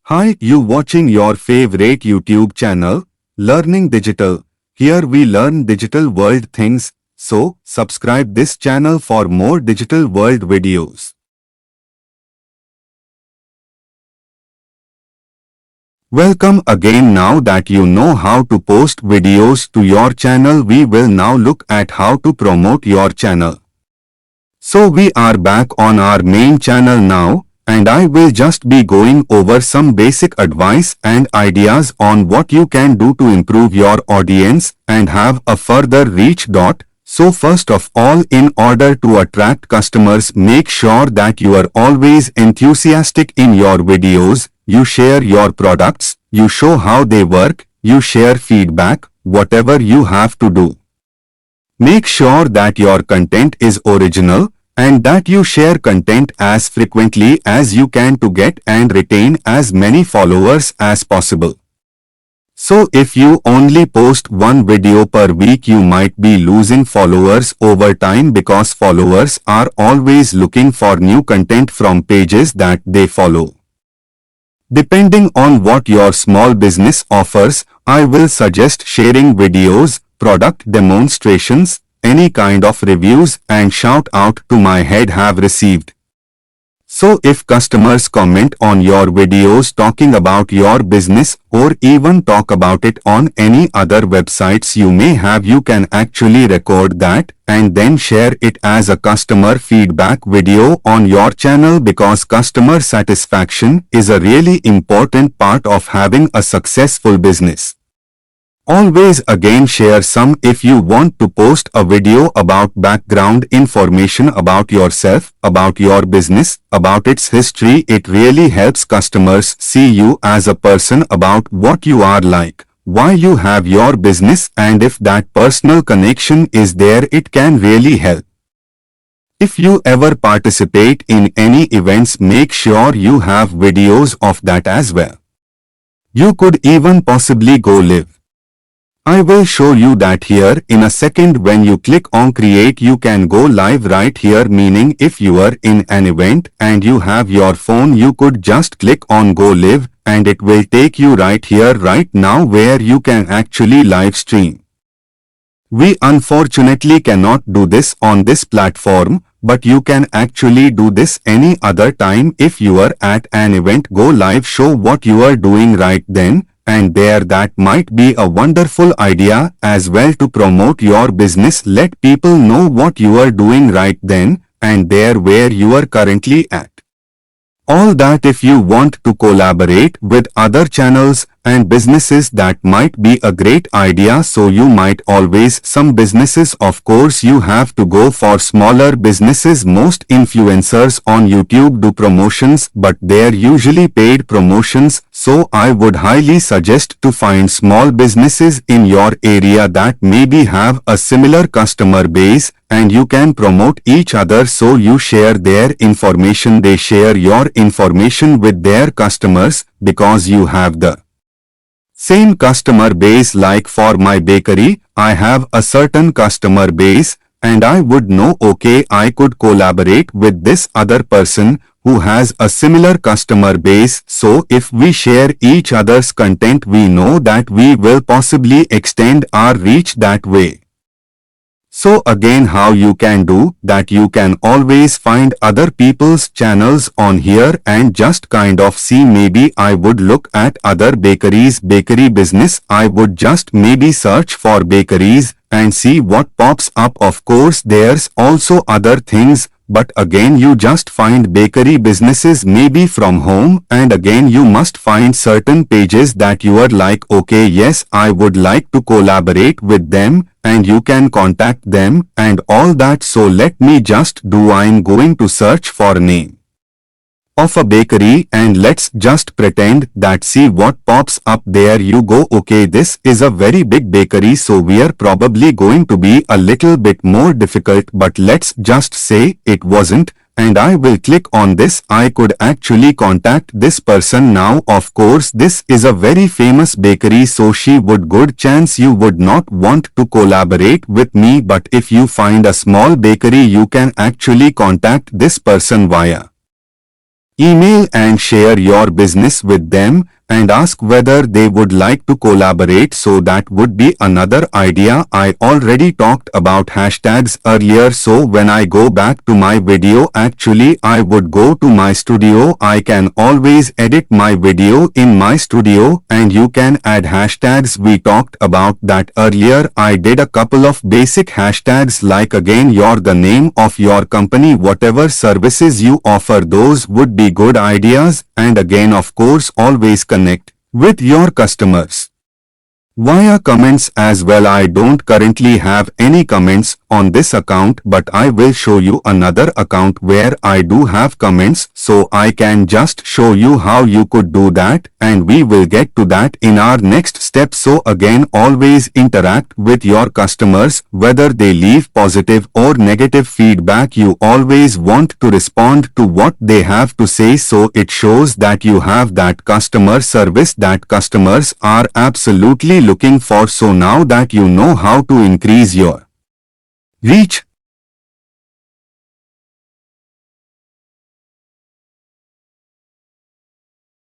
Hi, you watching your favorite YouTube channel, Learning Digital. Here we learn digital world things, so subscribe this channel for more digital world videos. Welcome again. Now that you know how to post videos to your channel, we will now look at how to promote your channel. So we are back on our main channel now, and I will just be going over some basic advice and ideas on what you can do to improve your audience and have a further reach. So first of all, in order to attract customers, make sure that you are always enthusiastic in your videos. You share your products, you show how they work, you share feedback, whatever you have to do. Make sure that your content is original and that you share content as frequently as you can to get and retain as many followers as possible. So if you only post one video per week, you might be losing followers over time because followers are always looking for new content from pages that they follow. Depending on what your small business offers, I will suggest sharing videos, product demonstrations, any kind of reviews and shout out to my head have received. So if customers comment on your videos talking about your business or even talk about it on any other websites you may have, you can actually record that and then share it as a customer feedback video on your channel, because customer satisfaction is a really important part of having a successful business. Always again share some if you want to post a video about background information about yourself, about your business, about its history. It really helps customers see you as a person, about what you are like, why you have your business, and if that personal connection is there, it can really help. If you ever participate in any events, make sure you have videos of that as well. You could even possibly go live. I will show you that here in a second. When you click on create, you can go live right here, meaning if you are in an event and you have your phone, you could just click on go live and it will take you right here right now where you can actually live stream. We unfortunately cannot do this on this platform, but you can actually do this any other time. If you are at an event, go live, show what you are doing right then and there. That might be a wonderful idea as well to promote your business. Let people know what you are doing right then and there, where you are currently at. All that if you want to collaborate with other channels and businesses, that might be a great idea. So you might always, some businesses of course you have to go for smaller businesses. Most influencers on YouTube do promotions, but they're usually paid promotions. So I would highly suggest to find small businesses in your area that maybe have a similar customer base and you can promote each other. So you share their information, they share your information with their customers, because you have the same customer base. Like for my bakery, I have a certain customer base and I would know, okay, I could collaborate with this other person who has a similar customer base. So if we share each other's content, we know that we will possibly extend our reach that way. So again, how you can do that, you can always find other people's channels on here and just kind of see. Maybe I would look at other bakeries, bakery business. I would just maybe search for bakeries and see what pops up. Of course, there's also other things, but again you just find bakery businesses maybe from home, and again you must find certain pages that you are like, okay, yes, I would like to collaborate with them, and you can contact them and all that. So let me just do, I'm going to search for name of a bakery and let's just pretend that, see what pops up. There you go. Okay, this is a very big bakery, so we are probably going to be a little bit more difficult, but let's just say it wasn't, and I will click on this. I could actually contact this person now. Of course, this is a very famous bakery, so she would, good chance you would not want to collaborate with me, but if you find a small bakery, you can actually contact this person via Email and share your business with them and ask whether they would like to collaborate. So that would be another idea. I already talked about hashtags earlier, so when I go back to my video, actually I would go to my studio. I can always edit my video in my studio and you can add hashtags. We talked about that earlier. I did a couple of basic hashtags like again the name of your company, whatever services you offer, those would be good ideas. And again, of course, always connect with your customers via comments as well. I don't currently have any comments on this account, but I will show you another account where I do have comments, so I can just show you how you could do that, and we will get to that in our next step. So again, always interact with your customers, whether they leave positive or negative feedback. You always want to respond to what they have to say, so it shows that you have that customer service that customers are absolutely looking for. So now that you know how to increase your reach,